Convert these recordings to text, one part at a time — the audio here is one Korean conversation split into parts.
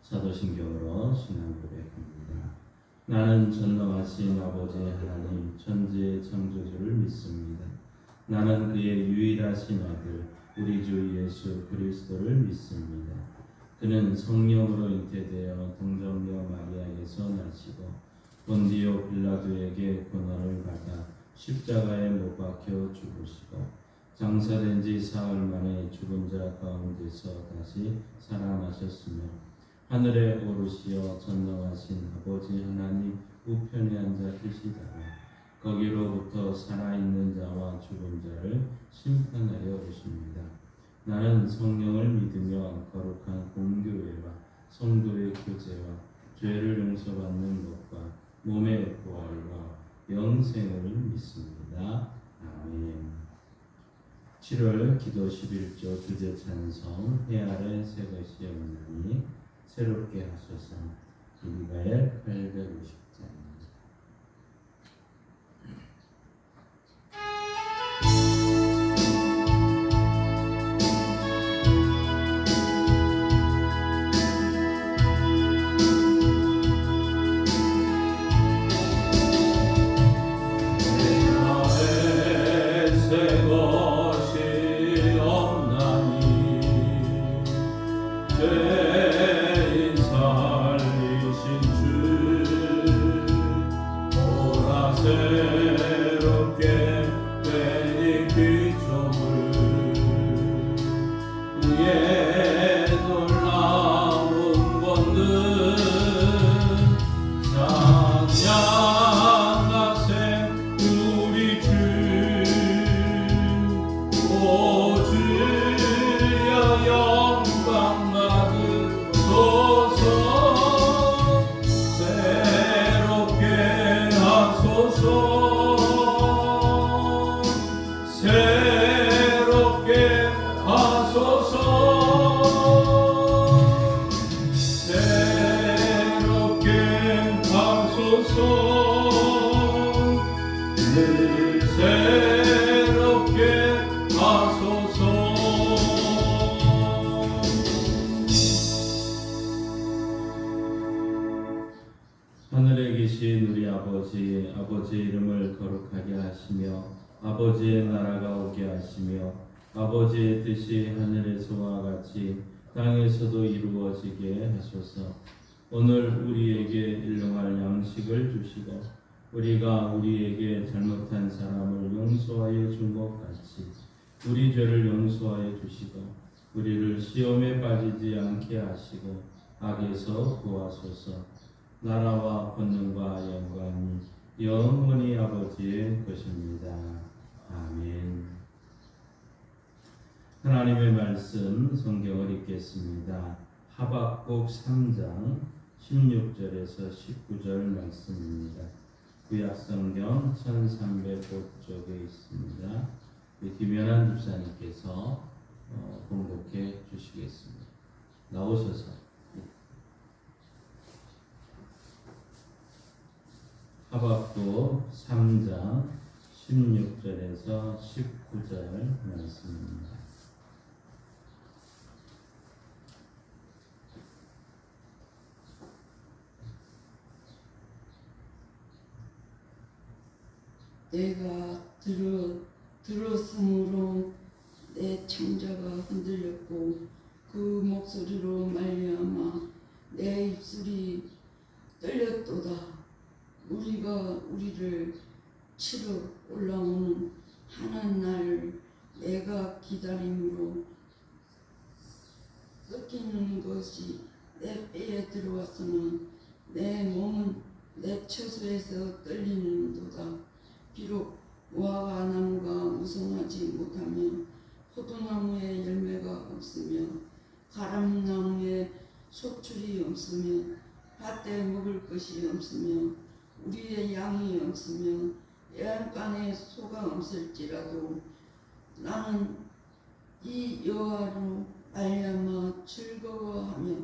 사도신경으로 신앙 고백합니다. 나는 전능하신 아버지 하나님 천지의 창조주를 믿습니다. 나는 그의 유일하신 아들 우리 주 예수 그리스도를 믿습니다. 그는 성령으로 잉태되어 동정녀 마리아에게서 나시고 본디오 빌라도에게 고난을 받아 십자가에 못 박혀 죽으시고 장사된 지 사흘 만에 죽은 자 가운데서 다시 살아나셨으며 하늘에 오르시어 전능하신 아버지 하나님 우편에 앉아 계시다가 거기로부터 살아있는 자와 죽은 자를 심판하여 오십니다. 나는 성령을 믿으며 거룩한 공교회와 성도의 교제와 죄를 용서받는 것과 몸의 부활과 영생을 믿습니다. 아멘. 7월 기도 11조 주제 찬송 해 아래 새 것이 없나니 새롭게 하소서. 이미가엘 850장. 하늘에 계신 우리 아버지의 이름을 거룩하게 하시며 아버지의 나라가 오게 하시며 아버지의 뜻이 하늘에서와 같이 땅에서도 이루어지게 하소서. 오늘 우리에게 일용할 양식을 주시고 우리가 우리에게 잘못한 사람을 용서하여 준 것 같이 우리 죄를 용서하여 주시고 우리를 시험에 빠지지 않게 하시고 악에서 구하소서. 나라와 권능과 영광이 영원히 아버지의 것입니다. 아멘. 하나님의 말씀 성경을 읽겠습니다. 하박국 3장 16절에서 19절 말씀입니다. 구약성경 1305쪽에 있습니다. 김연한 집사님께서 봉독해 주시겠습니다. 나오셔서 하박국 3장 16절에서 19절 말씀입니다. 내가 들었으므로 내 창자가 흔들렸고 그 목소리로 말미암아 내 입술이 떨렸도다. 우리가 우리를 치러 올라오는 하는 날 내가 기다림으로 섞이는 것이 내 뼈에 들어왔으나 내 몸은 내 처소에서 떨리는도다. 비록 무화과 나무가 무성하지 못하며 포도나무에 열매가 없으며 가람나무에 속출이 없으며 밭에 먹을 것이 없으며 우리의 양이 없으며 애완간에 소가 없을지라도 나는 이 여호와로 말미암아 즐거워하며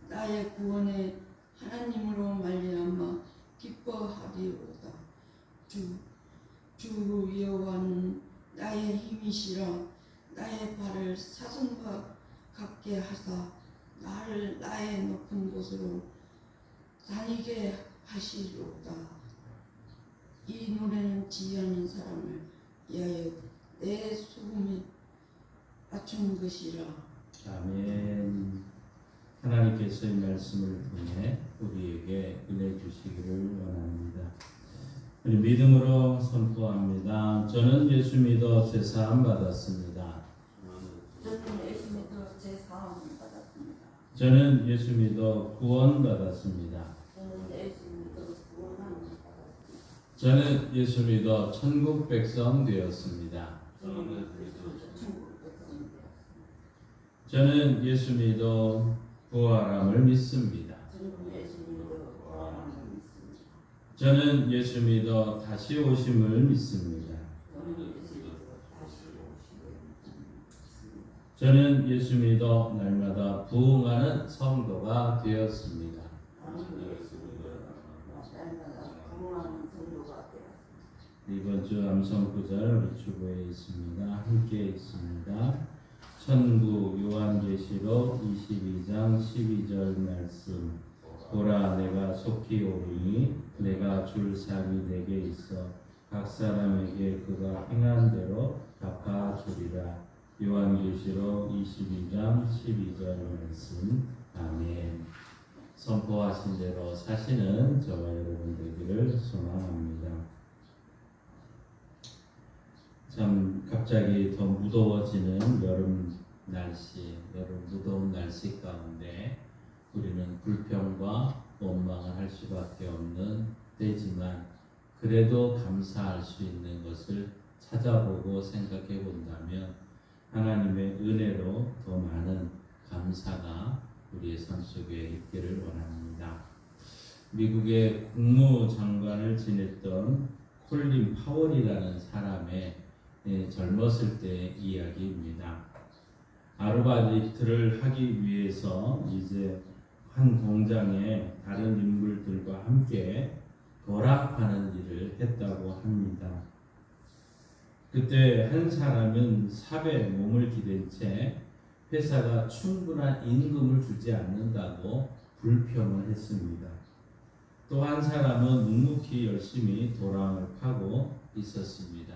나의 구원의 하나님으로 말미암아 기뻐하리로다. 주 여호와는 나의 힘이시라. 나의 발을 사슴과 같게 하사 나를 나의 높은 곳으로 다니게 하시로다. 이 노래는 지혜하는 사람을 위하여 내 소금이 맞춘 것이라. 아멘. 하나님께서 이 말씀을 통해 우리에게 은혜 주시기를 원합니다. 우리 믿음으로 선포합니다. 저는 예수 믿어 제사함 받았습니다. 저는 예수 믿어 제사함 받았습니다. 저는 예수 믿어 구원 받았습니다. 저는 예수 믿어 구원함 받았습니다. 저는 예수 믿어 천국 백성 되었습니다. 저는 예수 믿어 부활함을 믿습니다. 저는 예수 믿어 다시 오심을 믿습니다. 저는 예수 믿어 날마다 부흥하는 성도가 되었습니다. 이번 주 암송 구절 우리 주보에 있습니다. 함께 있습니다. 천국 요한계시록 22장 12절 말씀. 보라 내가 속히 오리니 내가 줄 상이 내게 있어 각 사람에게 그가 행한 대로 갚아주리라. 요한계시록 22장 12절 말씀. 아멘. 선포하신 대로 사시는 저와 여러분 되기를 소망합니다. 참 갑자기 더 무더워지는 여름 무더운 날씨 가운데 우리는 불평과 원망을 할 수밖에 없는 때지만 그래도 감사할 수 있는 것을 찾아보고 생각해 본다면 하나님의 은혜로 더 많은 감사가 우리의 삶 속에 있기를 원합니다. 미국의 국무장관을 지냈던 콜린 파월이라는 사람의 젊었을 때 이야기입니다. 아르바이트를 하기 위해서 이제 한 공장에 다른 인물들과 함께 도락하는 일을 했다고 합니다. 그때 한 사람은 삽에 몸을 기댄 채 회사가 충분한 임금을 주지 않는다고 불평을 했습니다. 또 한 사람은 묵묵히 열심히 도랑을 파고 있었습니다.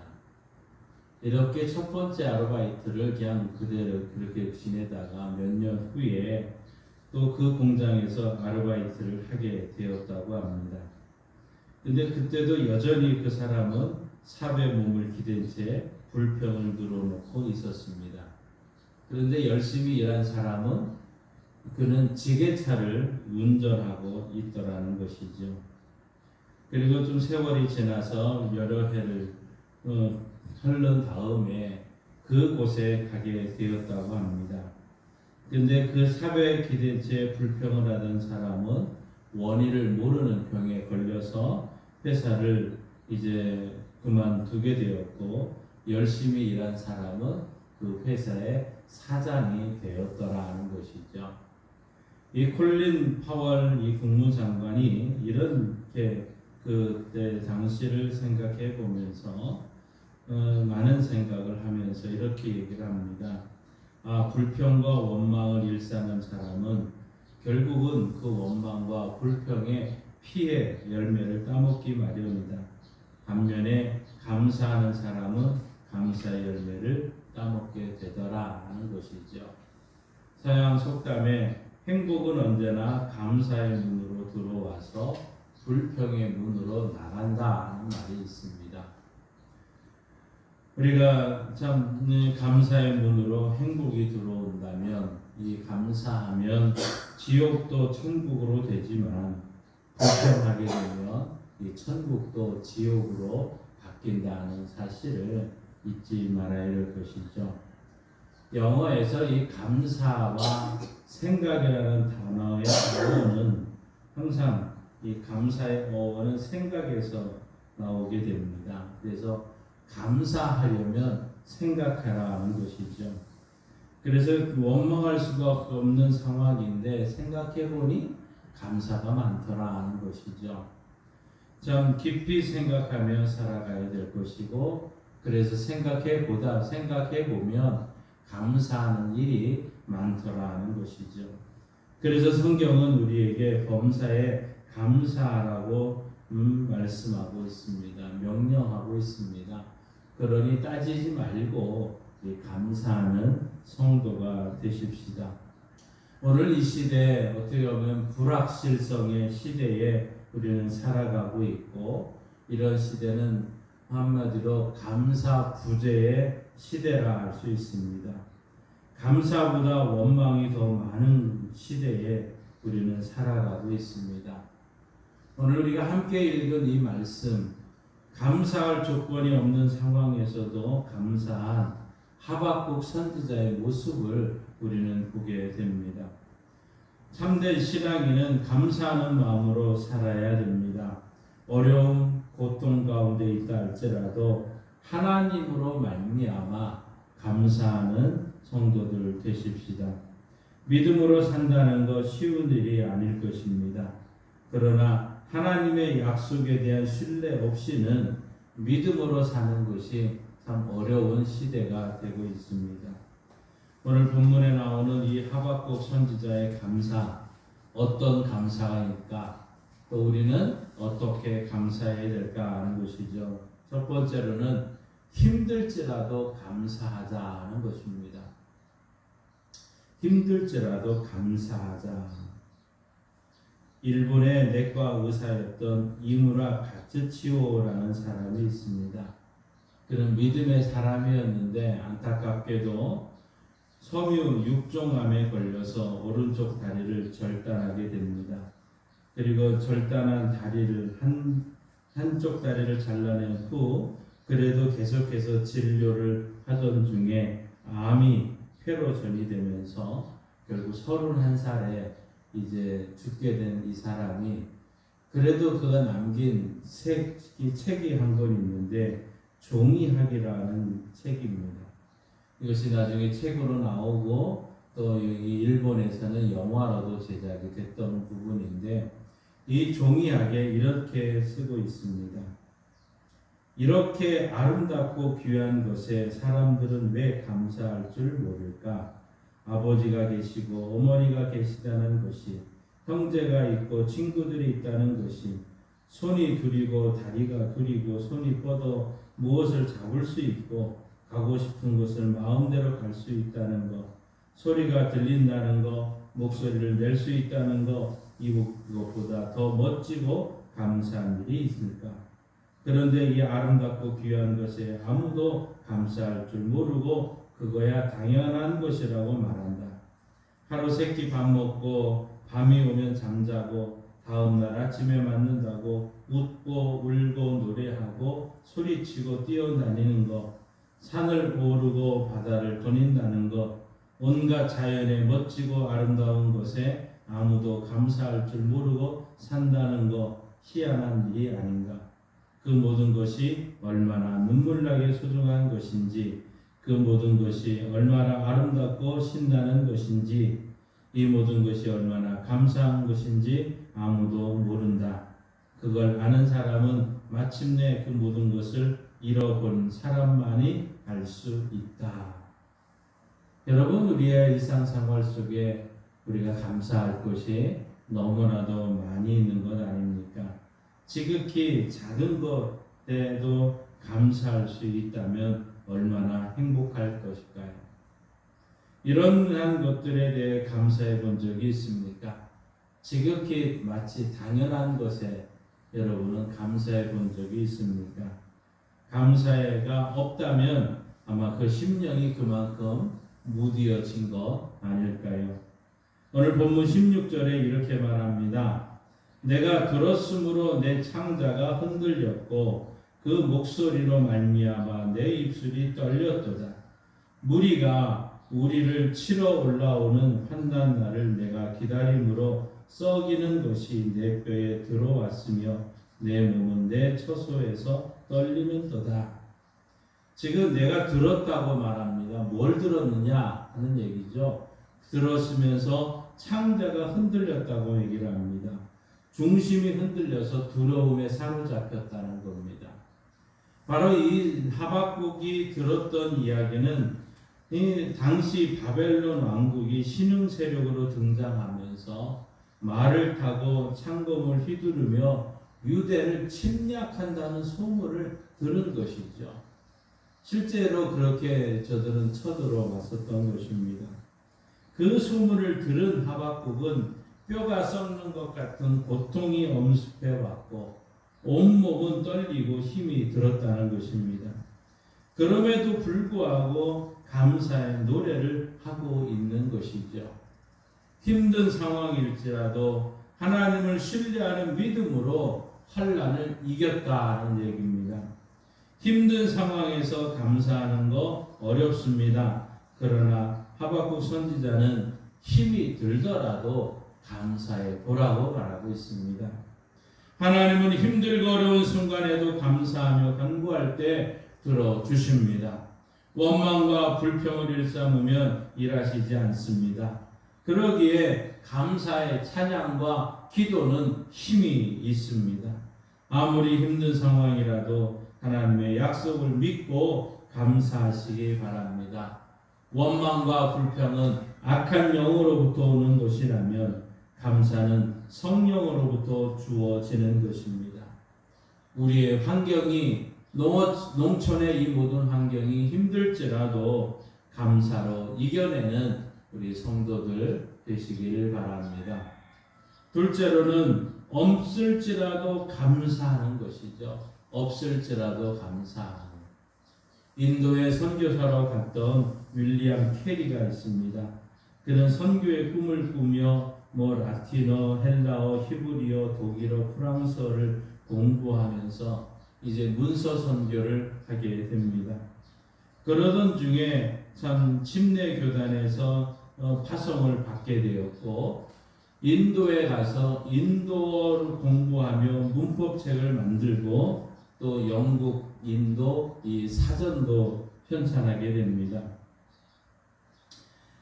이렇게 첫 번째 아르바이트를 그냥 그대로 그렇게 지내다가 몇 년 후에 또 그 공장에서 아르바이트를 하게 되었다고 합니다. 근데 그때도 여전히 그 사람은 삽에 몸을 기댄 채 불평을 늘어놓고 있었습니다. 그런데 열심히 일한 사람은 그는 지게차를 운전하고 있더라는 것이죠. 그리고 좀 세월이 지나서 여러 해를 흐른 다음에 그곳에 가게 되었다고 합니다. 그런데 그 삽에 기댄 채 불평을 하던 사람은 원인을 모르는 병에 걸려서 회사를 이제 그만두게 되었고 열심히 일한 사람은 그 회사의 사장이 되었더라는 것이죠. 이 콜린 파월 이 국무장관이 이렇게 그때 당시를 생각해 보면서 많은 생각을 하면서 이렇게 얘기를 합니다. 불평과 원망을 일삼는 사람은 결국은 그 원망과 불평의 피해 열매를 따먹기 마련이다. 반면에 감사하는 사람은 감사의 열매를 따먹게 되더라 하는 것이죠. 서양 속담에 행복은 언제나 감사의 문으로 들어와서 불평의 문으로 나간다 하는 말이 있습니다. 우리가 참 감사의 문으로 행복이 들어온다면 이 감사하면 지옥도 천국으로 되지만 불평하게 되면 이 천국도 지옥으로 바뀐다는 사실을 잊지 말아야 할 것이죠. 영어에서 이 감사와 생각이라는 단어의 어원은 항상 이 감사의 어원은 생각에서 나오게 됩니다. 그래서 감사하려면 생각하라 하는 것이죠. 그래서 원망할 수가 없는 상황인데 생각해보니 감사가 많더라 하는 것이죠. 참 깊이 생각하며 살아가야 될 것이고, 그래서 생각해보면 감사하는 일이 많더라 하는 것이죠. 그래서 성경은 우리에게 범사에 감사하라고 말씀하고 있습니다. 명령하고 있습니다. 그러니 따지지 말고 감사하는 성도가 되십시다. 오늘 이 시대에 어떻게 보면 불확실성의 시대에 우리는 살아가고 있고, 이런 시대는 한마디로 감사 부재의 시대라 할 수 있습니다. 감사보다 원망이 더 많은 시대에 우리는 살아가고 있습니다. 오늘 우리가 함께 읽은 이 말씀, 감사할 조건이 없는 상황에서도 감사한 하박국 선지자의 모습을 우리는 보게 됩니다. 참된 신앙인은 감사하는 마음으로 살아야 됩니다. 어려움, 고통 가운데 있다 할지라도 하나님으로 말미암아 감사하는 성도들 되십시다. 믿음으로 산다는 것 쉬운 일이 아닐 것입니다. 그러나 하나님의 약속에 대한 신뢰 없이는 믿음으로 사는 것이 참 어려운 시대가 되고 있습니다. 오늘 본문에 나오는 이 하박국 선지자의 감사, 어떤 감사일까? 또 우리는 어떻게 감사해야 될까 하는 것이죠. 첫 번째로는 힘들지라도 감사하자 하는 것입니다. 힘들지라도 감사하자. 일본의 내과 의사였던 이무라 가츠치오라는 사람이 있습니다. 그는 믿음의 사람이었는데 안타깝게도 섬유 육종암에 걸려서 오른쪽 다리를 절단하게 됩니다. 그리고 절단한 다리를 한쪽 다리를 잘라낸 후 그래도 계속해서 진료를 하던 중에 암이 폐로 전이되면서 결국 31살에 이제 죽게 된 이 사람이, 그래도 그가 남긴 책이 한 권 있는데 종이학이라는 책입니다. 이것이 나중에 책으로 나오고 또 여기 일본에서는 영화로도 제작이 됐던 부분인데, 이 종이학에 이렇게 쓰고 있습니다. 이렇게 아름답고 귀한 것에 사람들은 왜 감사할 줄 모를까? 아버지가 계시고 어머니가 계시다는 것이, 형제가 있고 친구들이 있다는 것이, 손이 둘이고 다리가 둘이고 손이 뻗어 무엇을 잡을 수 있고 가고 싶은 곳을 마음대로 갈 수 있다는 것, 소리가 들린다는 것, 목소리를 낼 수 있다는 것, 이것보다 더 멋지고 감사한 일이 있을까? 그런데 이 아름답고 귀한 것에 아무도 감사할 줄 모르고 그거야 당연한 것이라고 말한다. 하루 세끼 밥 먹고 밤이 오면 잠자고 다음날 아침에 맞는다고 웃고 울고 노래하고 소리치고 뛰어다니는 것, 산을 오르고 바다를 거닌다는 것, 온갖 자연의 멋지고 아름다운 것에 아무도 감사할 줄 모르고 산다는 것, 희한한 일이 아닌가? 그 모든 것이 얼마나 눈물나게 소중한 것인지, 그 모든 것이 얼마나 아름답고 신나는 것인지, 이 모든 것이 얼마나 감사한 것인지 아무도 모른다. 그걸 아는 사람은 마침내 그 모든 것을 잃어본 사람만이 알 수 있다. 여러분, 우리의 일상생활 속에 우리가 감사할 것이 너무나도 많이 있는 것 아닙니까? 지극히 작은 것에도 감사할 수 있다면 얼마나 행복할 것일까요? 이러한 것들에 대해 감사해 본 적이 있습니까? 지극히 마치 당연한 것에 여러분은 감사해 본 적이 있습니까? 감사가 없다면 아마 그 심령이 그만큼 무디어진 것 아닐까요? 오늘 본문 16절에 이렇게 말합니다. 내가 들었으므로 내 창자가 흔들렸고 그 목소리로 말미암아 내 입술이 떨렸도다. 무리가 우리를 치러 올라오는 환난 날을 내가 기다림으로 썩이는 것이 내 뼈에 들어왔으며 내 몸은 내 처소에서 떨리는도다. 지금 내가 들었다고 말합니다. 뭘 들었느냐 하는 얘기죠. 들었으면서 창자가 흔들렸다고 얘기를 합니다. 중심이 흔들려서 두려움에 사로잡혔다는 겁니다. 바로 이 하박국이 들었던 이야기는 이 당시 바벨론 왕국이 신흥 세력으로 등장하면서 말을 타고 창검을 휘두르며 유대를 침략한다는 소문을 들은 것이죠. 실제로 그렇게 저들은 쳐들어왔었던 것입니다. 그 소문을 들은 하박국은 뼈가 썩는 것 같은 고통이 엄습해왔고 온몸은 떨리고 힘이 들었다는 것입니다. 그럼에도 불구하고 감사의 노래를 하고 있는 것이죠. 힘든 상황일지라도 하나님을 신뢰하는 믿음으로 환난을 이겼다는 얘기입니다. 힘든 상황에서 감사하는 거 어렵습니다. 그러나 하박국 선지자는 힘이 들더라도 감사해 보라고 말하고 있습니다. 하나님은 힘들고 어려운 순간에도 감사하며 간구할 때 들어주십니다. 원망과 불평을 일삼으면 일하시지 않습니다. 그러기에 감사의 찬양과 기도는 힘이 있습니다. 아무리 힘든 상황이라도 하나님의 약속을 믿고 감사하시기 바랍니다. 원망과 불평은 악한 영으로부터 오는 것이라면 감사는 성령으로부터 주어지는 것입니다. 우리의 환경이 농촌의 이 모든 환경이 힘들지라도 감사로 이겨내는 우리 성도들 되시길 바랍니다. 둘째로는 없을지라도 감사하는 것이죠. 없을지라도 감사하는. 인도에 선교사로 갔던 윌리엄 캐리가 있습니다. 그는 선교의 꿈을 꾸며 라틴어, 헬라어, 히브리어, 독일어, 프랑스어를 공부하면서 이제 문서 선교를 하게 됩니다. 그러던 중에 참 침례 교단에서 파송을 받게 되었고 인도에 가서 인도어를 공부하며 문법책을 만들고 또 영국, 인도 이 사전도 편찬하게 됩니다.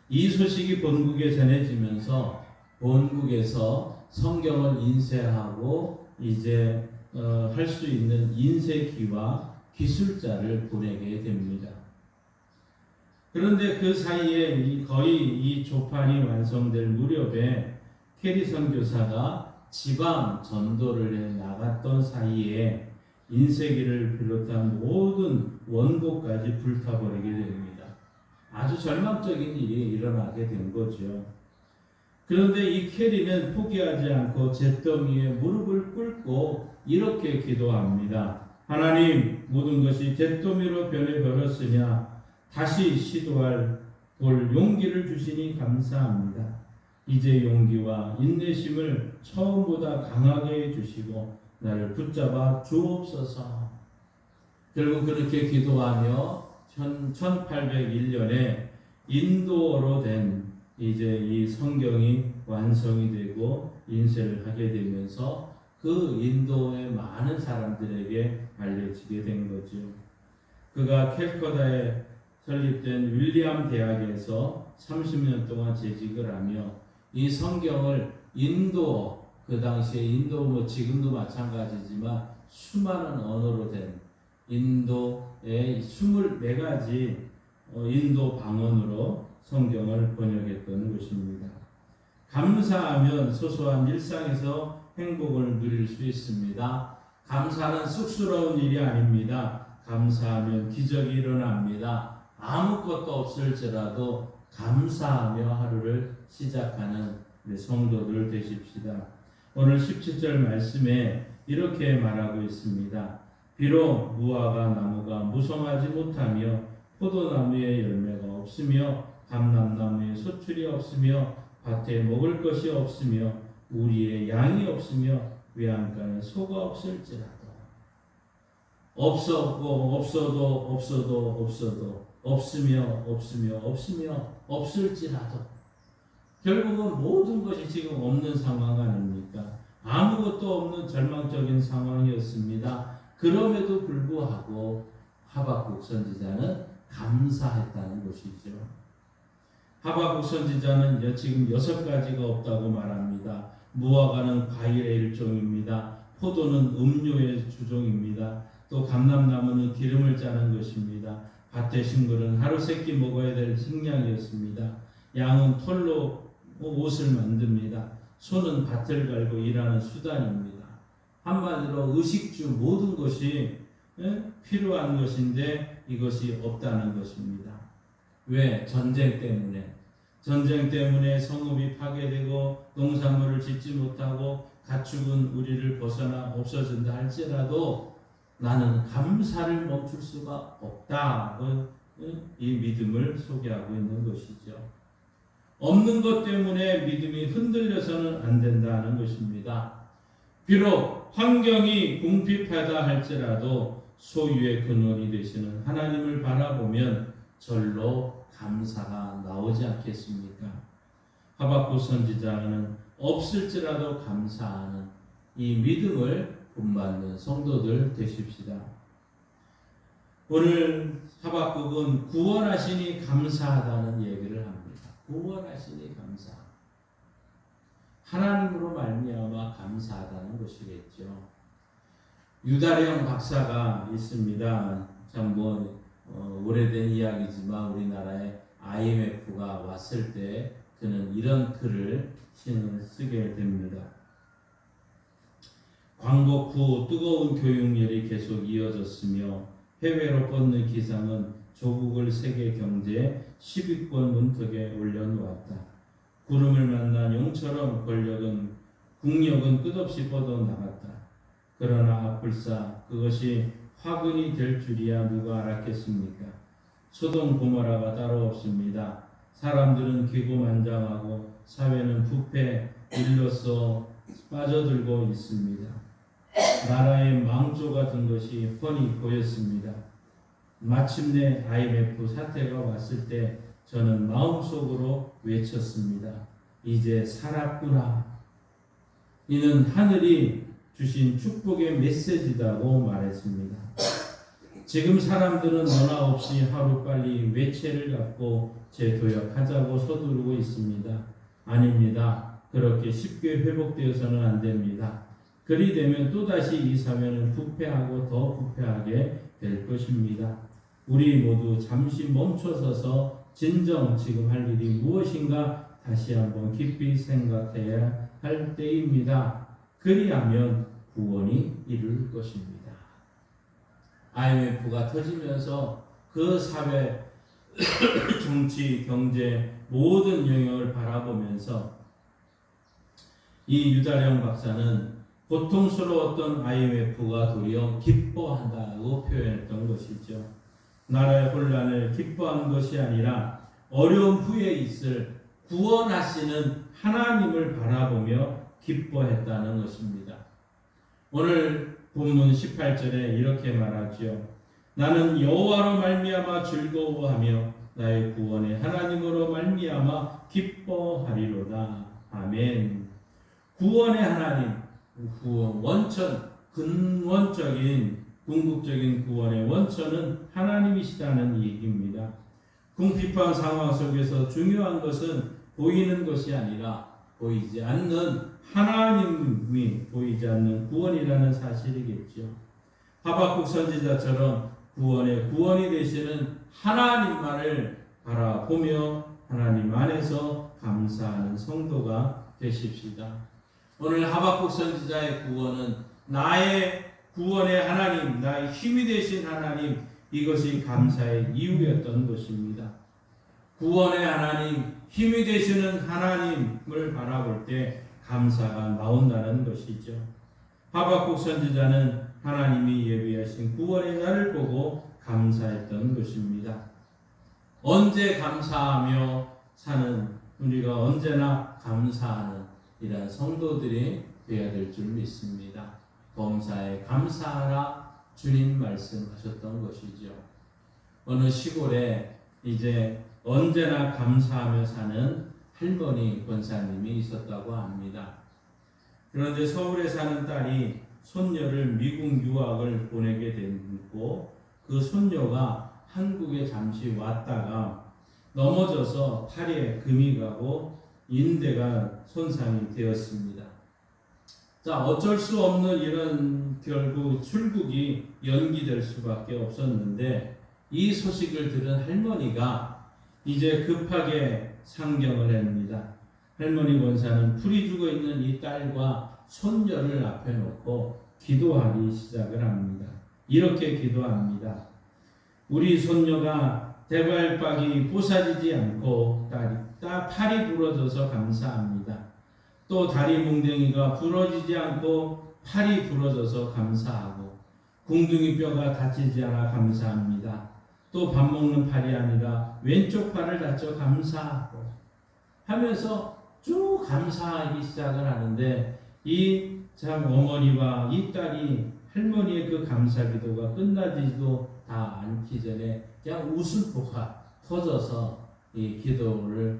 이 소식이 본국에 전해지면서 본국에서 성경을 인쇄하고 이제 할 수 있는 인쇄기와 기술자를 보내게 됩니다. 그런데 그 사이에 거의 이 조판이 완성될 무렵에 캐리 선교사가 지방 전도를 해 나갔던 사이에 인쇄기를 비롯한 모든 원고까지 불타버리게 됩니다. 아주 절망적인 일이 일어나게 된 거죠. 그런데 이 캐리는 포기하지 않고 잿더미에 무릎을 꿇고 이렇게 기도합니다. 하나님, 모든 것이 잿더미로 변해버렸으냐 다시 시도할 볼 용기를 주시니 감사합니다. 이제 용기와 인내심을 처음보다 강하게 해주시고 나를 붙잡아 주옵소서. 결국 그렇게 기도하며 1801년에 인도어로 된 이제 이 성경이 완성이 되고 인쇄를 하게 되면서 그 인도의 많은 사람들에게 알려지게 된 거죠. 그가 캘커다에 설립된 윌리엄 대학에서 30년 동안 재직을 하며 이 성경을 인도, 그 당시에 인도 뭐 지금도 마찬가지지만 수많은 언어로 된 인도의 24가지 인도 방언으로 성경을 번역했던 것입니다. 감사하면 소소한 일상에서 행복을 누릴 수 있습니다. 감사는 쑥스러운 일이 아닙니다. 감사하면 기적이 일어납니다. 아무것도 없을지라도 감사하며 하루를 시작하는 성도들 되십시다. 오늘 17절 말씀에 이렇게 말하고 있습니다. 비록 무화과 나무가 무성하지 못하며 포도나무에 열매가 없으며 감람나무에 소출이 없으며 밭에 먹을 것이 없으며 우리의 양이 없으며 외양간에 소가 없을지라도 없을지라도 결국은 모든 것이 지금 없는 상황 아닙니까? 아무것도 없는 절망적인 상황이었습니다. 그럼에도 불구하고 하박국 선지자는 감사했다는 것이죠. 하박국 선지자는 지금 6가지가 없다고 말합니다. 무화과는 과일의 일종입니다. 포도는 음료의 주종입니다. 또 감람나무는 기름을 짜는 것입니다. 밭의 식물은 하루 세끼 먹어야 될 식량이었습니다. 양은 털로 옷을 만듭니다. 소는 밭을 갈고 일하는 수단입니다. 한마디로 의식주 모든 것이 필요한 것인데 이것이 없다는 것입니다. 왜? 전쟁 때문에 성읍이 파괴되고 농산물을 짓지 못하고 가축은 우리를 벗어나 없어진다 할지라도 나는 감사를 멈출 수가 없다. 이 믿음을 소개하고 있는 것이죠. 없는 것 때문에 믿음이 흔들려서는 안 된다는 것입니다. 비록 환경이 궁핍하다 할지라도 소유의 근원이 되시는 하나님을 바라보면 절로 감사가 나오지 않겠습니까? 하박국 선지자는 없을지라도 감사하는 이 믿음을 본받는 성도들 되십시다. 오늘 하박국은 구원하시니 감사하다는 얘기를 합니다. 구원하시니 감사. 하나님으로 말미암아 감사하다는 것이겠죠. 유다령 박사가 있습니다. 참 오래된 이야기지만 우리나라에 IMF가 왔을 때 그는 이런 글을 쓰게 됩니다. 광복 후 뜨거운 교육열이 계속 이어졌으며 해외로 뻗는 기상은 조국을 세계 경제 10위권 문턱에 올려놓았다. 구름을 만난 용처럼 국력은 끝없이 뻗어나갔다. 그러나 앞불사 그것이 화근이 될 줄이야 누가 알았겠습니까? 소돔 고모라가 따로 없습니다. 사람들은 기고만장하고 사회는 부패, 일로서 빠져들고 있습니다. 나라의 망조가 든 것이 뻔히 보였습니다. 마침내 IMF 사태가 왔을 때 저는 마음속으로 외쳤습니다. 이제 살았구나. 이는 하늘이 주신 축복의 메시지다고 말했습니다. 지금 사람들은 너나 없이 하루빨리 외채를 갖고 재도약하자고 서두르고 있습니다. 아닙니다. 그렇게 쉽게 회복되어서는 안 됩니다. 그리 되면 또다시 이 사회는 부패하고 더 부패하게 될 것입니다. 우리 모두 잠시 멈춰서서 진정 지금 할 일이 무엇인가 다시 한번 깊이 생각해야 할 때입니다. 그리하면 구원이 이룰 것입니다. IMF가 터지면서 그 사회, 정치, 경제 모든 영역을 바라보면서 이 유다령 박사는 고통스러웠던 IMF가 도리어 기뻐한다고 표현했던 것이죠. 나라의 혼란을 기뻐한 것이 아니라 어려움 후에 있을 구원하시는 하나님을 바라보며 기뻐했다는 것입니다. 오늘 본문 18절에 이렇게 말하죠. 나는 여호와로 말미암아 즐거워하며 나의 구원의 하나님으로 말미암아 기뻐하리로다. 아멘. 구원의 하나님, 원천, 근원적인 궁극적인 구원의 원천은 하나님이시다는 얘기입니다. 궁핍한 상황 속에서 중요한 것은 보이는 것이 아니라 보이지 않는 하나님이 보이지 않는 구원이라는 사실이겠죠. 하박국 선지자처럼 구원의 구원이 되시는 하나님만을 바라보며 하나님 안에서 감사하는 성도가 되십시다. 오늘 하박국 선지자의 구원은 나의 구원의 하나님, 나의 힘이 되신 하나님, 이것이 감사의 이유였던 것입니다. 구원의 하나님, 힘이 되시는 하나님을 바라볼 때 감사가 나온다는 것이죠. 하박국 선지자는 하나님이 예비하신 구원의 날을 보고 감사했던 것입니다. 언제 감사하며 사는, 우리가 언제나 감사하는 이러한 성도들이 되어야 될 줄 믿습니다. 범사에 감사하라 주님 말씀하셨던 것이죠. 어느 시골에 이제 언제나 감사하며 사는 할머니 권사님이 있었다고 합니다. 그런데 서울에 사는 딸이 손녀를 미국 유학을 보내게 됐고 그 손녀가 한국에 잠시 왔다가 넘어져서 팔에 금이 가고 인대가 손상이 되었습니다. 자, 어쩔 수 없는 이런 결국 출국이 연기될 수밖에 없었는데 이 소식을 들은 할머니가 이제 급하게 상경을 합니다. 할머니 권사는 풀이 죽어 있는 이 딸과 손녀를 앞에 놓고 기도하기 시작을 합니다. 이렇게 기도합니다. 우리 손녀가 대발박이 부사지지 않고 팔이 부러져서 감사합니다. 또 다리 뭉댕이가 부러지지 않고 팔이 부러져서 감사하고 궁둥이 뼈가 다치지 않아 감사합니다. 또 밥 먹는 팔이 아니라 왼쪽 팔을 다쳐 감사하고 하면서 쭉 감사하기 시작을 하는데 이 참 어머니와 이 딸이 할머니의 그 감사 기도가 끝나지도 다 않기 전에 그냥 웃음보가 터져서 이 기도를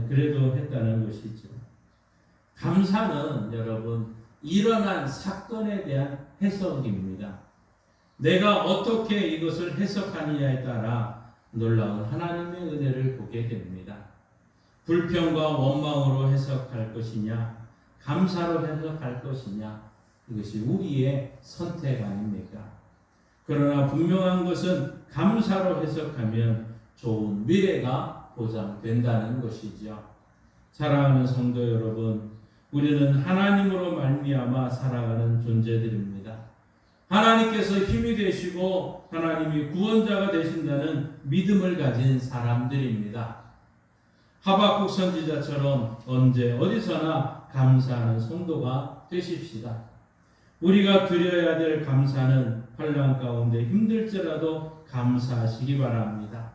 그래도 했다는 것이죠. 감사는 여러분 일어난 사건에 대한 해석입니다. 내가 어떻게 이것을 해석하느냐에 따라 놀라운 하나님의 은혜를 보게 됩니다. 불평과 원망으로 해석할 것이냐, 감사로 해석할 것이냐, 이것이 우리의 선택 아닙니까? 그러나 분명한 것은 감사로 해석하면 좋은 미래가 보장된다는 것이죠. 사랑하는 성도 여러분, 우리는 하나님으로 말미암아 살아가는 존재들입니다. 하나님께서 힘이 되시고 하나님이 구원자가 되신다는 믿음을 가진 사람들입니다. 하박국 선지자처럼 언제 어디서나 감사하는 성도가 되십시다. 우리가 드려야 될 감사는 환난 가운데 힘들지라도 감사하시기 바랍니다.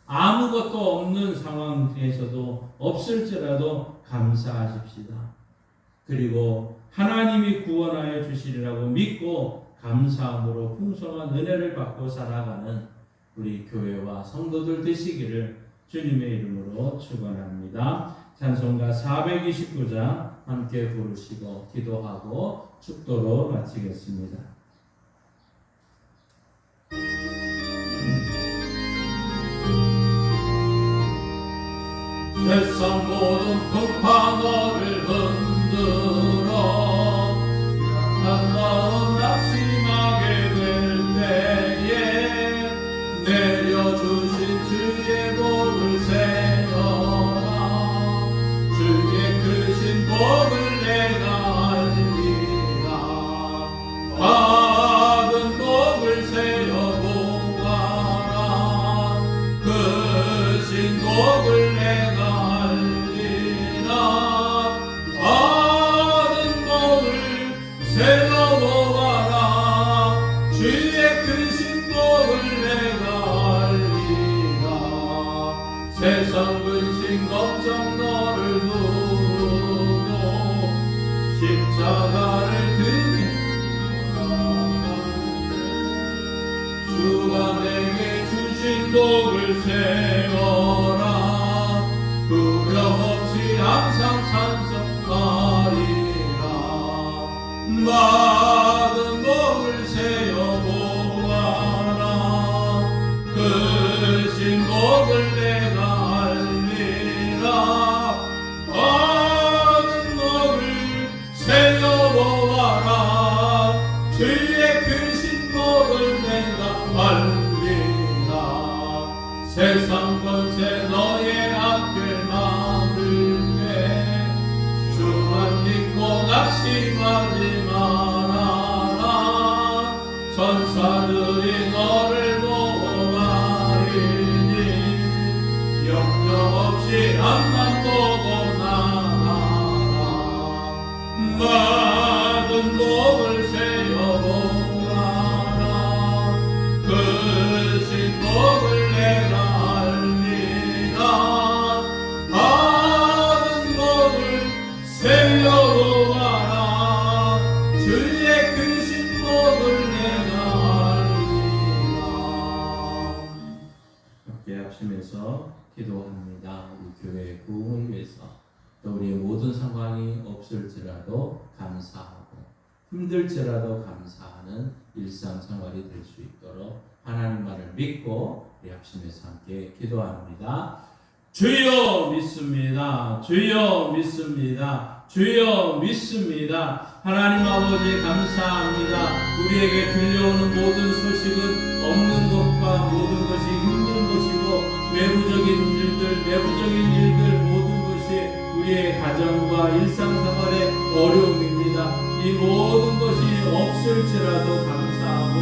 아무것도 없는 상황에서도 없을지라도 감사하십시다. 그리고 하나님이 구원하여 주시리라고 믿고 감사함으로 풍성한 은혜를 받고 살아가는 우리 교회와 성도들 되시기를 주님의 이름으로 축원합니다. 찬송가 429장 함께 부르시고 기도하고 축도로 마치겠습니다. 세상 모든 풍파 너를 흔들어 약한 마음 낙심하게 될 때에 내려주신 주의 복을 세어라. 주의 크신 복을 내가 알리라. 받은 복을 세어 보아라. 크신 복을 내가 세워보아라. 주의 크신 복을 내가 알리라. 세상 근심 걱정 너를 두고 십자가를 들게 주가 내게 주신 복을 세워라. 두려움 없이 항상 찬송하리라. 많은 복을 세어보아라. 크신 복을 내가 알리라. 많은 복을 세어보아라. 주의 크신 복을 내가 알리라. 세상 권세 너의 앞길 막을게. 주만 믿고 낙심하지 말아라. 천사들이 너를 보호하리니 염려 없이 앞만 보고 나가라. 많은 복을 세어보아라. 크신 복을 내가 알리라. 많은 복을 세어보아라. 주의 크신 복을 내가 알리라. 함께 합심해서 기도합니다. 우리 교회 부흥을 위해서, 또 우리의 모든 상황이 없을지라도 감사하고 힘들지라도 감사하는 일상생활이 될 수 있도록 하나님만을 믿고 우리 합심해서 함께 기도합니다. 주여 믿습니다. 주여 믿습니다. 주여 믿습니다. 하나님 아버지 감사합니다. 우리에게 들려오는 모든 소식은 없는 것과 모든 것이 힘든 것이고 외부적인 일들 모든 것이 우리의 가정과 일상생활의 어려움입니다. 이 모든 것이 없을지라도 감사하고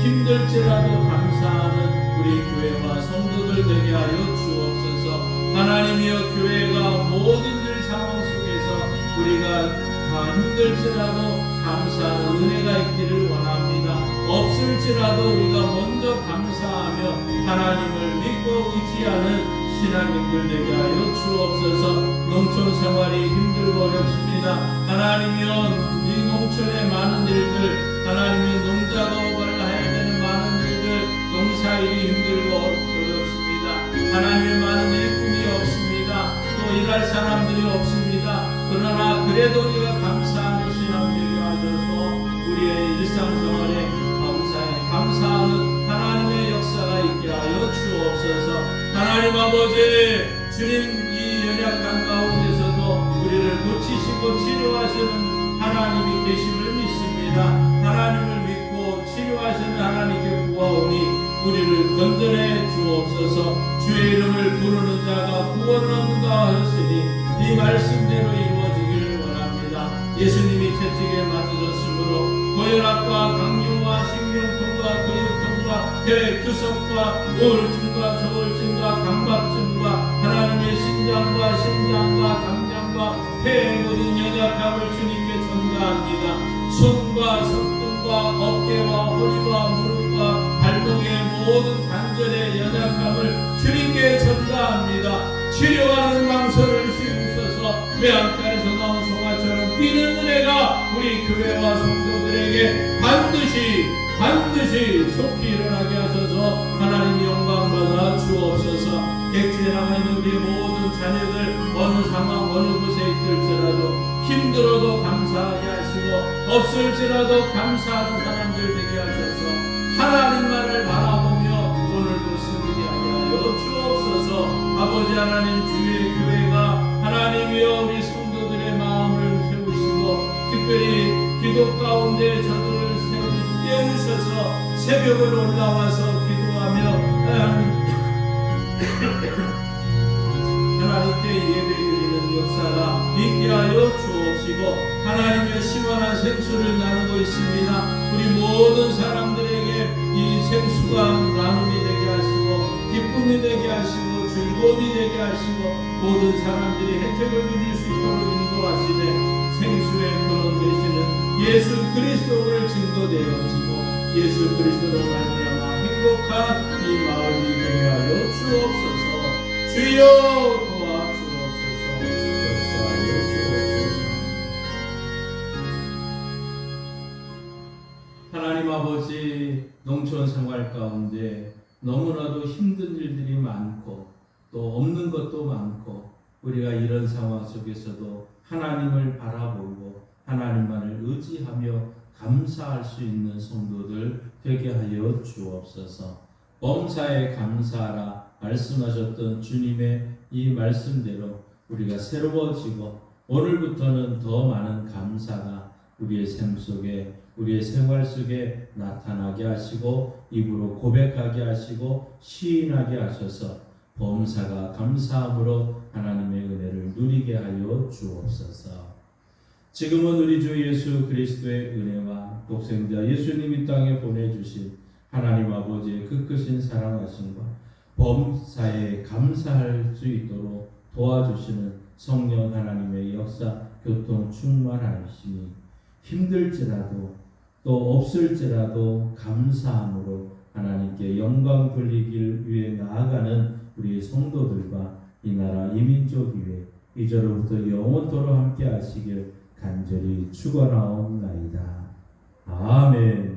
힘들지라도 감사하는 우리 교회와 성도들 되게 하여 주옵소서. 하나님이여, 교회가 모든 일 상황 속에서 우리가 다 힘들지라도 감사하는 은혜가 있기를 원합니다. 없을지라도 우리가 먼저 감사하며 하나님을 믿고 의지하는 신앙인들 되게 하여 주옵소서. 농촌 생활이 힘들고 어렵습니다. 하나님이여, 이 농촌의 많은 일들, 하나님의 농작업을 해야 되는 많은 일들, 농사일이 힘들고 어렵습니다. 하나님의 많은 일꾼이 없습니다. 또 일할 사람들이 없습니다. 그러나 그래도 우리가 감사하는 신앙 되게 하셔서 우리의 일상생활에 감사하는 하나님의 역사가 있게 하여 주옵소서. 하나님 아버지, 주님 이 연약한 가운데서도 우리를 고치시고 치료하시는 하나님이 계심을 믿습니다. 하나님을 믿고 치료하시는 하나님께 구하오니 우리를 건져내 주옵소서. 주의 이름을 부르는 자가 구원을 얻는다 하였으니 이 말씀대로 이루어지길 원합니다. 예수님이 채찍에 맞으셨으므로 고혈압과 당뇨와 식명통과 근육통과 혈액투석과 우울증과 조울증과 강박증과 하나님의 심장과 당장과 폐의 모든 연약함을 주님께 전가합니다. 손과 손등과 어깨와 허리와 무릎과 발목의 모든 관절의 연약함을 주님께 전가합니다. 치료하는 망설을 씌우셔서 외양간에서 나온 송아처럼 뛰는 은혜가 우리 교회와 성도들에게 반드시 속히 일어나게 하셔서 하나님 영광 받아 주옵소서. 객지에 남아있는 우리의 모든 자녀들 어느 상황 어느 곳에 있을지라도 힘들어도 감사하게 하시고 없을지라도 감사하는 사람들 되게 하셔서 하나님만을 바라보며 오늘도 승리하게 하여 주옵소서. 아버지 하나님, 주의 교회가 하나님이여 우리 성도들의 마음을 세우시고 특별히 기도 가운데 저들을 깨우셔서 새벽을 올라와서 기도하며 하나님께 예배드리는 역사가 있게 하여 주옵시고 하나님의 시원한 생수를 나누고 있습니다. 우리 모든 사람들에게 이 생수가 나눔이 되게 하시고 기쁨이 되게 하시고 즐거움이 되게 하시고 모든 사람들이 혜택을 누릴 수 있도록 인도하시되 생수의 근원 되시는 예수 그리스도를 증거되어지고 예수 그리스도로 말미암아 행복한 이 마을이 되게 하여 주옵소서. 주여 도와주옵소서. 역사하여 주옵소서. 하나님 아버지, 농촌 생활 가운데 너무나도 힘든 일들이 많고 또 없는 것도 많고 우리가 이런 상황 속에서도 하나님을 바라보고 하나님만을 의지하며 감사할 수 있는 성도들 되게 하여 주옵소서. 범사에 감사하라 말씀하셨던 주님의 이 말씀대로 우리가 새로워지고 오늘부터는 더 많은 감사가 우리의 삶 속에, 우리의 생활 속에 나타나게 하시고 입으로 고백하게 하시고 시인하게 하셔서 범사가 감사함으로 하나님의 은혜를 누리게 하여 주옵소서. 지금은 우리 주 예수 그리스도의 은혜와 독생자 예수님이 땅에 보내주신 하나님 아버지의 그 크신 사랑하심과 범사에 감사할 수 있도록 도와주시는 성령 하나님의 역사, 교통 충만하시니 힘들지라도 또 없을지라도 감사함으로 하나님께 영광 돌리길 위해 나아가는 우리 성도들과 이 나라 이민족 위에 이제로부터 영원토록 함께 하시길 간절히 축원하옵나이다. 아멘.